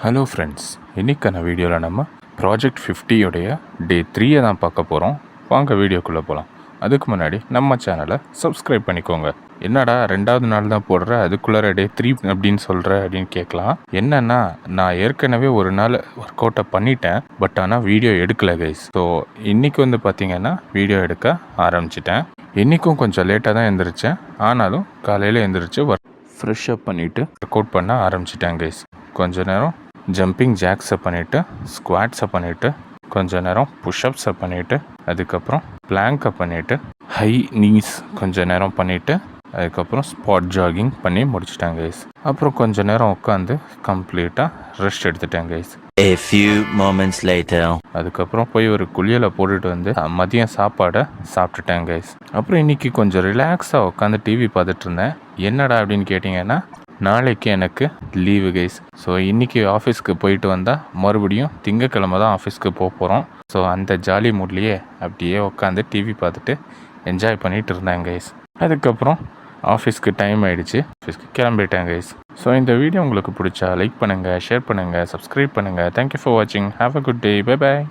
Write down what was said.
Hello friends, இன்றைக்கான வீடியோவில் நம்ம ப்ராஜெக்ட் 50 உடைய டே 3 தான் பார்க்க போகிறோம். வாங்க வீடியோக்குள்ளே போகலாம். அதுக்கு முன்னாடி நம்ம சேனலை சப்ஸ்கிரைப் பண்ணிக்கோங்க. என்னடா 2வது நாள் தான் போடுற, அதுக்குள்ளார டே 3 அப்படின்னு சொல்கிற அப்படின்னு கேட்கலாம். என்னென்னா, நான் ஏற்கனவே ஒரு நாள் ஒர்க் அவுட்டை பண்ணிட்டேன், பட் ஆனால் வீடியோ எடுக்கலை கைஸ். ஸோ இன்றைக்கி வந்து பார்த்திங்கன்னா வீடியோ எடுக்க ஆரம்பிச்சிட்டேன். இன்றைக்கும் கொஞ்சம் லேட்டாக தான் எழுந்திரிச்சேன், ஆனாலும் காலையில் எழுந்திரிச்சு ஃப்ரெஷ்அப் பண்ணிவிட்டு ஒர்க் அவுட் பண்ண ஆரம்பிச்சிட்டேன் கைஸ். கொஞ்ச நேரம் ஜம்பிங் ஜாக்ஸை பண்ணிவிட்டு, ஸ்குவாட்ஸை பண்ணிவிட்டு, கொஞ்ச நேரம் புஷ்அப்ஸை பண்ணிவிட்டு, அதுக்கப்புறம் பிளாங்கை பண்ணிவிட்டு, ஹை நீஸ் கொஞ்ச நேரம் பண்ணிவிட்டு, அதுக்கப்புறம் ஸ்பாட் ஜாகிங் பண்ணி முடிச்சிட்டேன் கைஸ். அப்புறம் கொஞ்ச நேரம் உட்காந்து கம்ப்ளீட்டாக ரெஸ்ட் எடுத்துட்டேன் guys. A few moments later. அதுக்கப்புறம் போய் ஒரு குளியலை போட்டுட்டு வந்து மதியம் சாப்பாடை சாப்பிட்டுட்டேன் கைஸ். அப்புறம் இன்றைக்கி கொஞ்சம் ரிலாக்ஸாக உட்காந்து டிவி பார்த்துட்டு இருந்தேன். என்னடா அப்படின்னு கேட்டிங்கன்னா, நாளைக்கு எனக்கு லீவு கைஸ். ஸோ இன்றைக்கி ஆஃபீஸ்க்கு போயிட்டு வந்தால் மறுபடியும் திங்கக்கிழமை தான் ஆஃபீஸ்க்கு போகிறோம். ஸோ அந்த ஜாலி மூட்லேயே அப்படியே உட்காந்து டிவி பார்த்துட்டு என்ஜாய் பண்ணிகிட்டு இருந்தேன் கைஸ். அதுக்கப்புறம் ஆஃபீஸ்க்கு டைம் ஆகிடுச்சு, ஆஃபீஸ்க்கு கிளம்பிட்டேன் கைஸ். ஸோ இந்த வீடியோ உங்களுக்கு பிடிச்சா லைக் பண்ணுங்கள், ஷேர் பண்ணுங்கள், சப்ஸ்கிரைப் பண்ணுங்கள். தேங்க்யூ ஃபார் வாட்சிங். Have a good day. Bye bye.